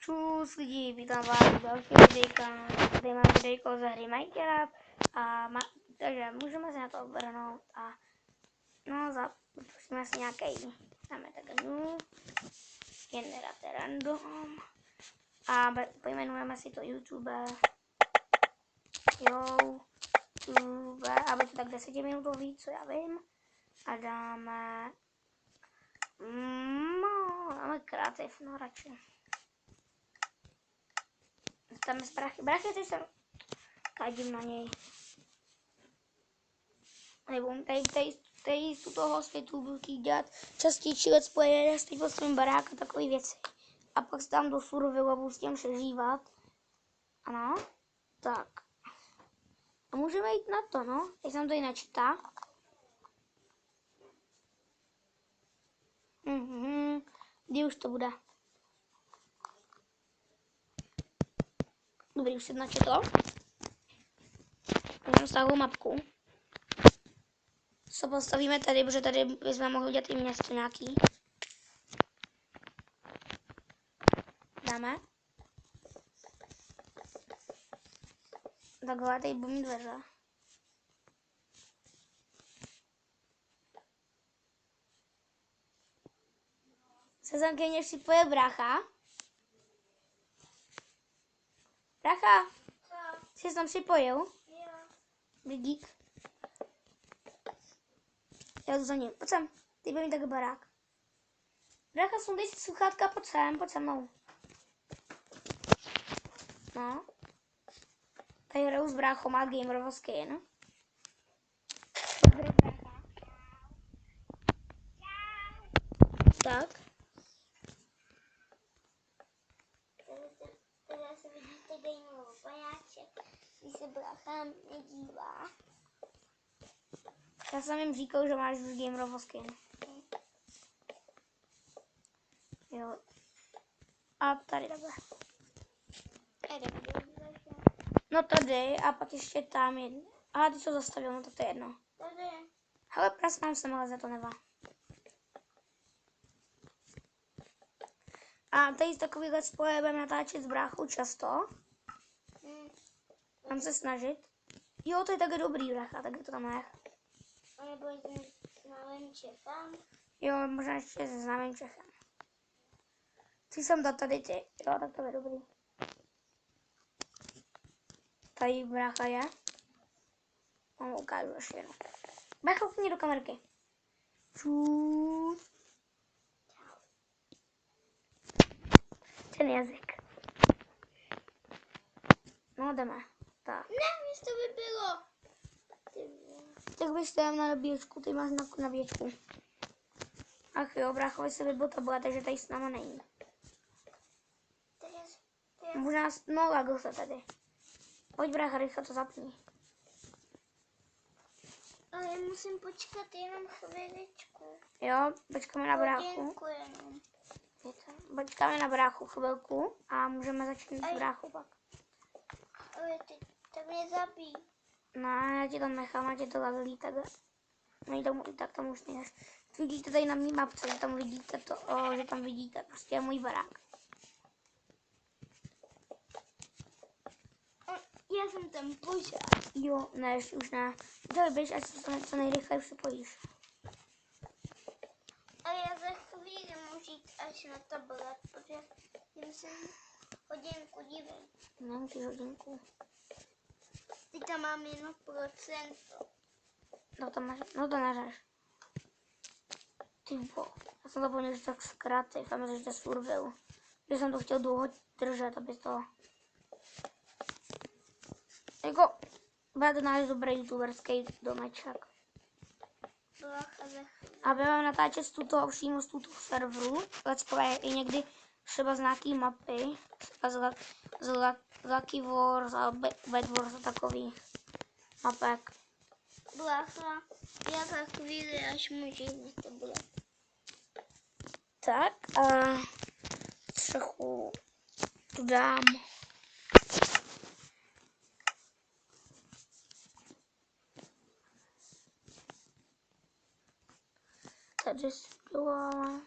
Čus lidi, vítám vás u dalšího videjka. Tady mám videjko ze hry Minecraft takže můžeme se na to obrnout a pusíme si nějaký, dáme tak generator random a pojmenujeme si to YouTube a bude to tak 10 minutový, co já vím, a dáme kreativ, radši. Tam je brachy, teď jsem kadím na něj. Nebo tady z toho světu budu dělat častější let's play, teď postavím barák a takové věci. A pak se tam do survivalu a budu s tím přežívat. Ano, tak. A můžeme jít na to, no. Teď jsem to i načítá. Kdy už to bude? Dobrý, už jsem načetl. Můžeme stáhnout mapku. Co postavíme tady, protože tady bychom mohli udělat i město nějaký. Dáme. Takhle, tady budu mít dveře. Se sem ke mně připoje brácha. Brácha, jsi se tam připojil? Jo. Dík. Já jdu za ním. Pojď sem, ty bude mít tak barák. Brácha, sundej si sluchátka, pojď se mnou. No. Tady hraju s bráchou, má gamerovo skin. Tak. Tady se vidíte gamerovo pajáček, když se brácha nedívá. Já jsem jim říkal, že máš už gamerovo skin. Jo. A tady takhle. No tady a pak ještě tam jedno. A ty co zastavil, no to je jedno. Tady. Hele, prasnám jsem, ale za to nevá. A tady z takových let's play budeme natáčet s bráchou často. Mám se snažit. Jo, to je také dobrý brácha, tak je to tam nech. A nebo s známým Čechem. Jo, možná ještě se známým Čechem. Chci jsem dát tady ty. Jo, tak to je dobrý. Tady brácha je. Mám ukážu ještě jednou. Brácha, ukni do kamerky. Ten jazyk. No, jdeme. Tak. Ne, mě to vybilo. Tak bys tam na nabíječku, ty máš na nabíječku. Ach jo, bráchovi se vybil tablet, takže tady s náma není. Možná, no lagl se tady. Pojď brácha, rychle to zapni. Ale já musím počkat jenom chviličku. Jo, počkáme na bráchu. Hodinku jenom. Počkáme na bráchu chvilku a můžeme začít s bráchou pak. Ale ty to mě zabij. Ne, já ti to nechám, ať je to laglý, tak tam už nejdeš. Vidíte tady na mý mapce, že tam vidíte že tam vidíte prostě můj barák. Já jsem tam požár. Jo, ne, už ne. Tady běž, ať se to co nejrychleji připojíš. A já za chvíli můžu jít až na tablet, protože musím hodinku dívat. Nemusíš hodinku. Teď tam mám 1%. No to neřeš. Ty bo, já jsem zapomněl, že tak zkrátiv a myslím, že to je survival. Že jsem to chtěl dlouho držet, aby to... Jako, bude to náš dobrý youtuberský domeček. A budeme natáčet přímo z tuto serveru. Let's play i někdy třeba z nějaký mapy. Třeba z Lucky Wars a Bad Wars a takových mapek. Blácha, já za chvíli až můžu jít to bude. Tak a trochu tu dám. Tady si děláme.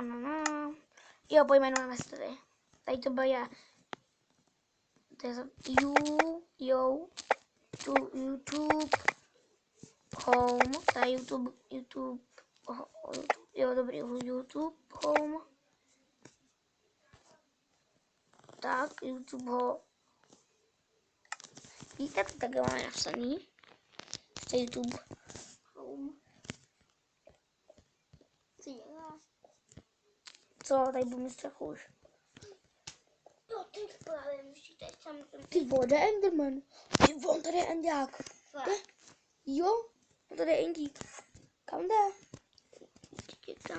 No. Jo, pojmenujeme se tady. Tady to bude to je YouTube Home, tady YouTube, jo dobrý, YouTube Home, tak YouTube Home, víte, to takhle máme napsaný, to je YouTube Home, Co dělá? co, tady budu mít strachu už. No, teď právě musíte samozřejmě. Ty vole, Enderman, ty vole, tady je Endiák, Fakt. jo, tady je Endík, kam jde? Teď je tam.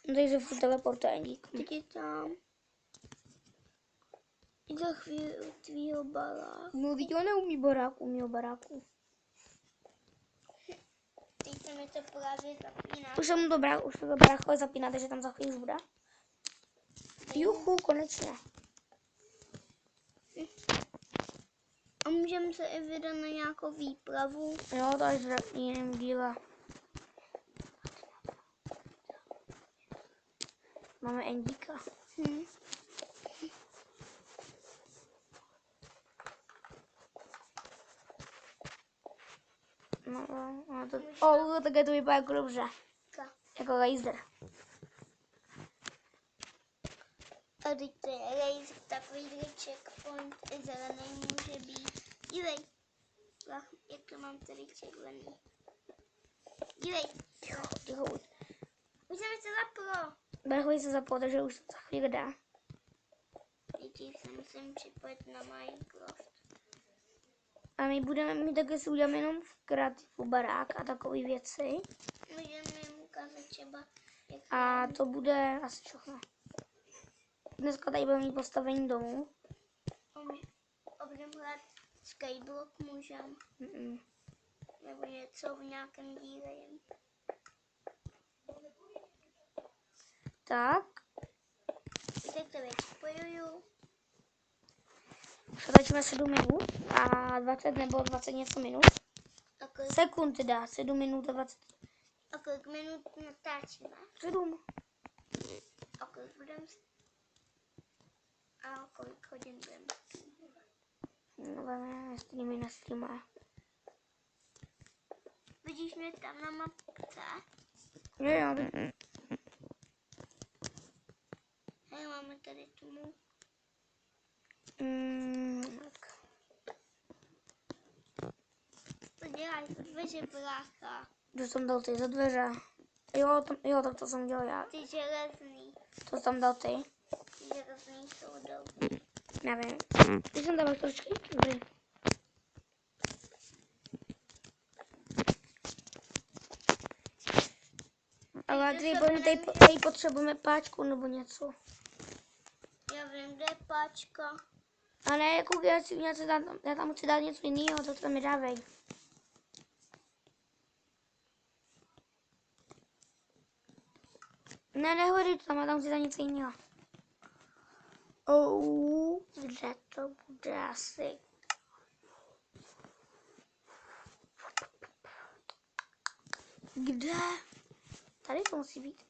No tady se furt teleportuje Endík. Teď je tam. I za chvíli u tvýho baráku. No, teď on neumí baráku, umí o baráku. Teď se mi to právě zapíná. Už se to barákové zapíná, takže tam za chvíli už bude. Juchu, konečně. A můžeme se i vydat na nějakou výpravu. Jo, to až v jiném díle. Máme Endíka. No, to, také to vypadá jako dobře. Jako laser. A teď to je laser, takový checkpoint, i zelený může být. Dívej, jak to mám tady červený. Dívej, Ticho. už jsem se zaplo. Barákový se zapol, takže už to za chvíli dá. Teď se musím připojit na Minecraft. A my budeme mít také si uděláme jenom v kreativu barák a takové věci. Můžeme jim ukázat třeba, jak A to bude asi všechno. Dneska tady budeme mít postavení domů. a budeme hrát Skyblock můžeme. Nebo něco v nějakém díle jen. Tak. Tak to vypojuju. Už točíme 7 minut a 20 nebo 20 něco minut. Sekund teda, 7 minut a 20. A kolik minut natáčíme? 7. A kolik budeme... A kolik hodin budeme? No, nevím, streamy na streamá. Vidíš mě tam na mapce? Jo. Hej, máme tady tomu. Tak. To děláš za dveře, brácha. Kdo jsem dal ty za dveře? Jo, tak to jsem dělal já. Ty železný. To jsem dal ty. Ty železný jsou dobrý. Nevím. Ty jsem dal trošku. Dobrý. Ale tady potřebujeme páčku nebo něco. Já vím, kde je páčka. A ne, jako já tam chci dát něco jiného, to tam mi dávej. Ne, nehoď to tam, já tam chci dát něco jiného. Kde to bude asi? Kde? Tady to musí být.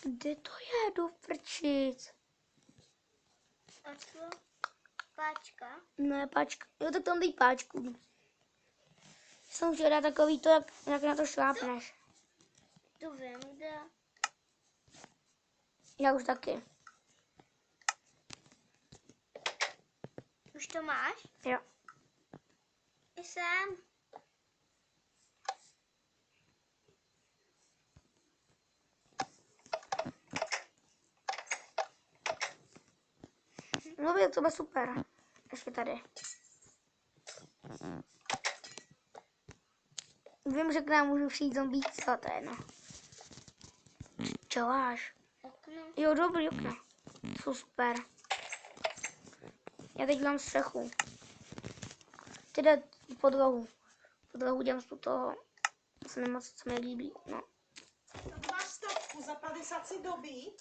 Kde to je, jdu frčit? A co? Páčka? Ne, páčka. Jo, tak tam dej páčku. Jsem chtěla dát takový to, jak na to šlápneš. Tu vím, kde. Já už taky. Už to máš? Jo. Jsem. No, je to bude super. Ještě tady. Vím, že k nám můžu přijít zombíci, ale to je jedno. Čeláš? Okno. Jo, dobrý okna. Jsou super. Já teď dělám střechu. Teda podlahu. Podlahu dělám z toho. To se nemoc, co mi líbí. No. Máš 100 za 50 si dobí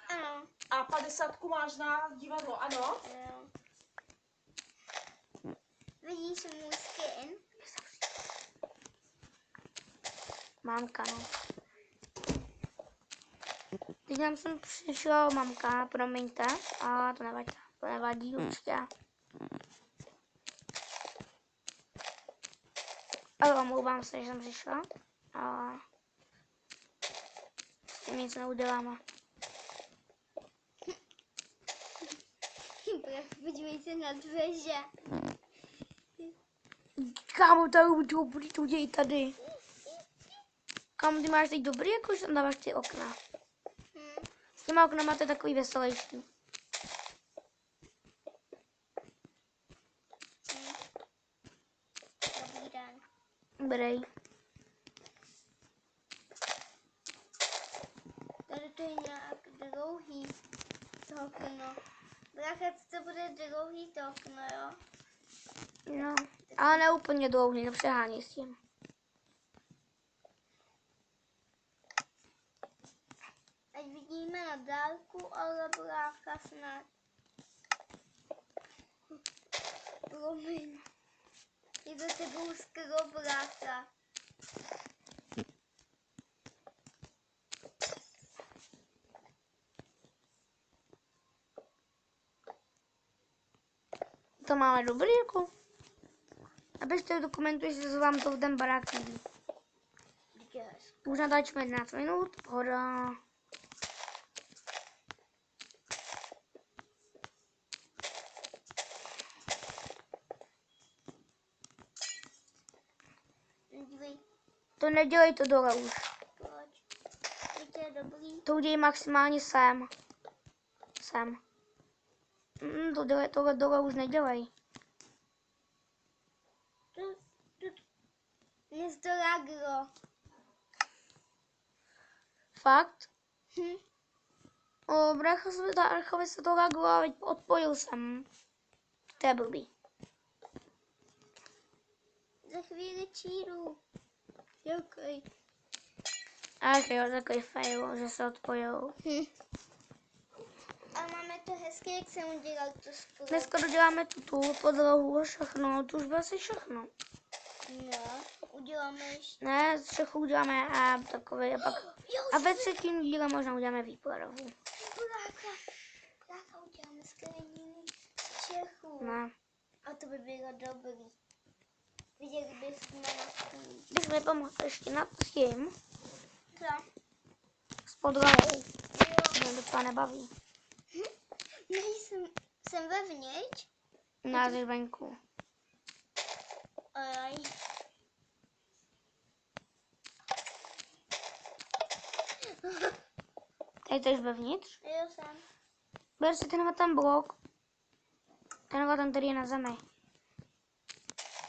Ano. a 50 máš na divadlo, ano? Jo. Vidíš můj skin? Mámka, no. Teď nám sem přišla mamka, promiňte. A to nevadí, určitě. Ale omlouvám se, že jsem přišla. A s tím nic neuděláme. Podívej se na dveře. Kámo, tak dobrý to děj tady. Kámo, ty máš teď dobrý, jako že tam dáváš ty okna. S těma oknama to je takový veselější. Dobrý den. Brej. Tady to je nějak dlouhý to okno. Brácha, to bude dlouhý to okno, jo? No, ale ne úplně dlouhý, nepřehání s tím. Ať vidíme na dálku, ale brácha snad. Promiň. Je to tebou skoro, brácha. To máme dobrý, jako. Abyste dokumentu, jestli se vám to ten barák líbí. Už natáčíme 11 minut, pohoda. Dívej, To nedělej to dole už. proč? Teď je dobrý. To udělej maximálně sem. Sem. Tohle dole už nedělej. Mě zdolaglo. Fakt? Hm. O, brácha se ta archovi se to laglo a odpojil jsem. To je blbý. Za chvíli číru. Děkuji. Ach jo, takový fail, že se odpojil. A máme to hezké, jak jsem udělal to spolu. Dneska doděláme tu podlahu a všechno, to už bylo asi všechno. No, uděláme ještě. Ne, střechu uděláme a takový a pak. A ve třetím díle možná uděláme výpravu. Brácha, uděláme skleniny střechu. Ne. A to by bylo dobrý. Viděli bychom na tom. Když mi pomohl ještě nad tím, Co? s podlahou. Jo. Mě docela nebaví. Jsem vevnitř. Nás je venku. Oj. Tady to jsi vevnitř. Jo, jsem. Ber si tenhle ten blok. Tenhle ten, který je na zemi.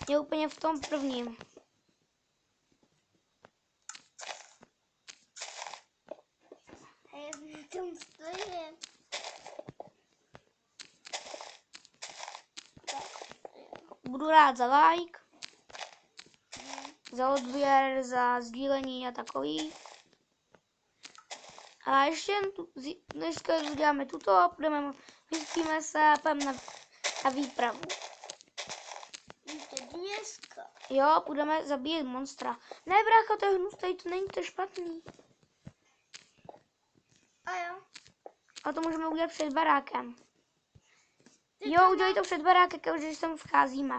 Je úplně v tom prvním. A já v tom stojím. Budu rád za like, za odběr, za sdílení a takový. A ještě dneska uděláme tuto a půjdeme, vyspíme se a půjdeme na výpravu. To dneska. Jo, budeme zabíjet monstra. Ne, brácha, to je hnus, tady to není to špatný. A jo. A to můžeme udělat před barákem. Jo, udělej to před barákem, když sem vcházíme.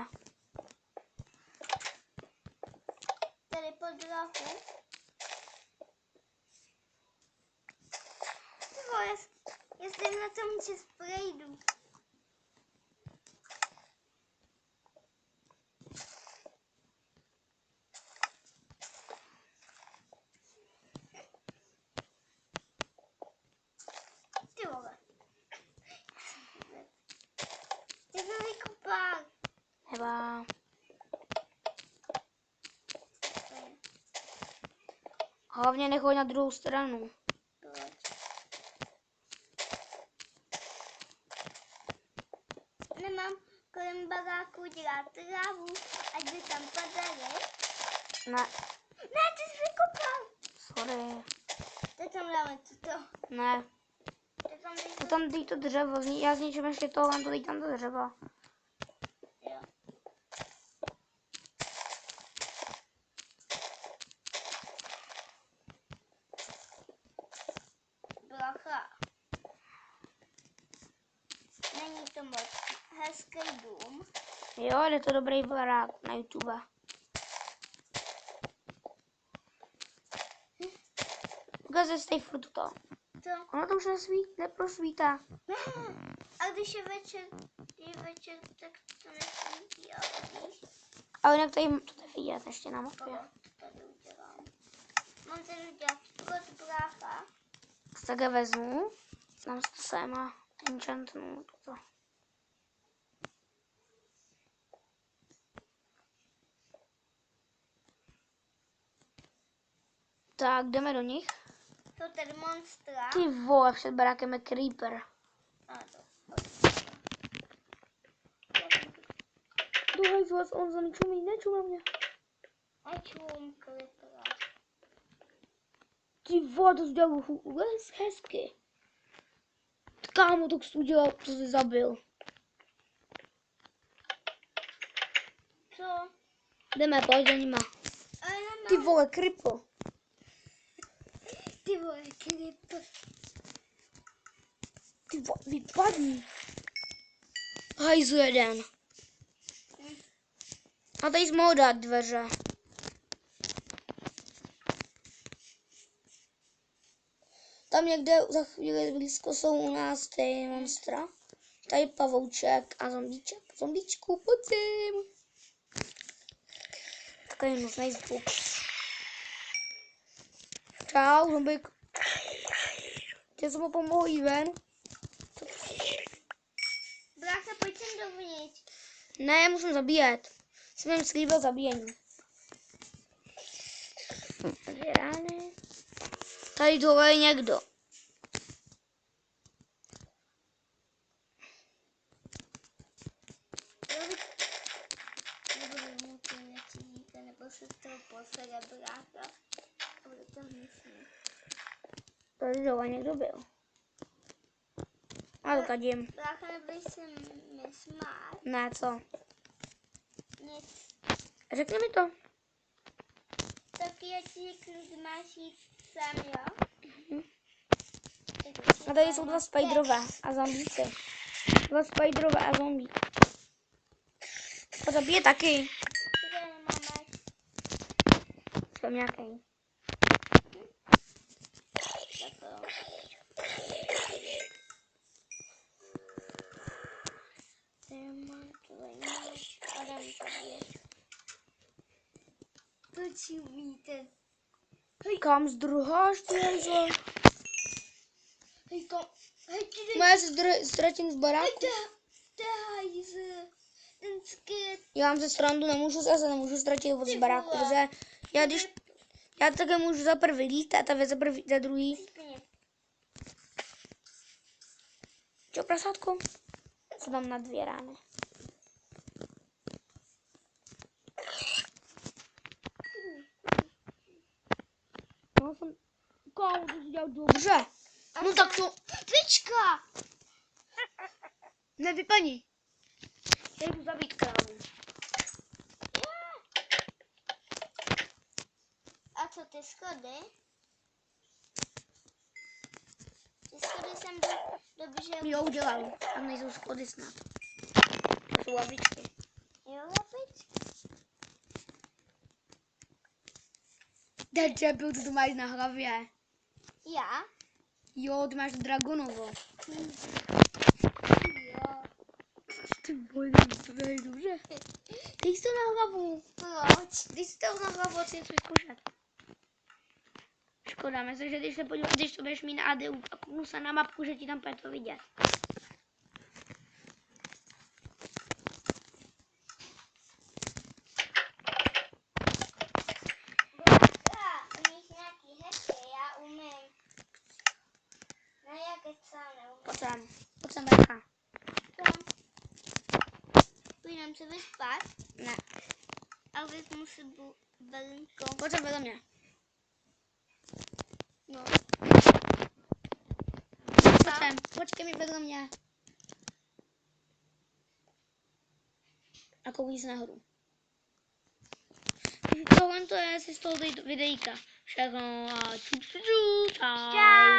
Tady podlahu. Jestli na tom čas projdu. Ty vole. Ty to vykopal. Nebo... Hlavně nechoď na druhou stranu. Proč? Nemám kolem baráku dělat trávu, ať by tam padaly. Ne, Ne, ty jsi vykopal. sorry. Tak tam dáme toto. Ne, Tak tam dej to tam dej to dřevo, já zničím ještě to, vám to dej tam to dřevo. Jo. Jo, je to dobrý barák na YouTube. Ukazuje se tady furt to. To. Ono to už neprosvítá. A když je večer, tak to nesvítí, ale víš, Ale jinak tady to jde vidět ještě na mapě. to tady udělám. Mám tady udělat plot brácha. Tak je vezmu. Dám si to sem a enchantnu toto. Tak, jdeme do nich. Jsou tady monstra. Ty vole, před barákem je creeper. A to. Druhý vás, on za mě čumí, nečumá mě. A čum, creepera. Ty vole, to jsi udělal hezky. Kámo, to jsi udělal, to jsi zabil. Co? Jdeme, pojď za nima. Ale nemám. Ty vole, kripo. Ty vole, creeper. Ty vole, vypadni. Hajzu jeden. A tady jsi mohl dát dveře. Tam někde za chvíli blízko jsou u nás ty monstra. Tady pavouček a zombíček. Zombíčku, pojďím. Takový nuznej zvuk. Čau, zombík. Tě jsem mu pomohl jít ven. Brácha, pojď sem dovnitř. Ne, musím zabíjet. Jsem jim slíbil zabíjení. Dvě rány. Tady tohle je někdo. Nebudu mu ty věci jít, nebo se z toho posere brácha. A bude to hnusný. Tady tohle někdo byl. A dokadím. Brácha, nebudeš se mi smát. Ne, co? Nic. Řekni mi to. Tak já ti řeknu, že máš jít sám, jo? A tady jsou dva spiderové a zombíci. Dva spiderové a zombí. To zabije taky. Kde nemáme? Jsem nějaký. Tak jo. Nemám tvoj máš. A dám zabít. Proč umíte? Kam zdruháš, ty hajzlo? Hej, kom. Hej, ty Moje se ztratím z baráku. hajzl. Ten skyt. Já mám se srandu, zase nemůžu ztratit od z baráku, protože já také můžu za prvý lítat a vy za druhý. Úplně. Čo, prasátko? Co dám na 2 rány. No, kámo, to jsi dělal dobře. No tak to... Tvička! Nevypadni. Já jdu zabít krávu. A co ty schody? Ty schody jsem dobře... Jo, udělal. Tam nejsou schody snad. To jsou lavičky. Jo, lapičky. Debil, ty to máš na hlavě. Já? Jo, ty máš dragonovo. Jo. Ty vole, to je dobře. Dej si to na hlavu. Proč? Dej si to na hlavu a si něco vyzkoušet. Škoda, myslím, že když to budeš mít na ADU a kouknu se na mapku, že ti tam bude to vidět. Umíš nějaký hezky, já umím. No jak sám neumím. Pojď sem, Berka. Půjdem se vyspat, Ne, ale vezmu si belinko. pojď sem vedle mě. No. Pojď sem, počkej mi vedle mě. A koukni se nahoru. Tohle to je si z toho videjka. Všechno a čau.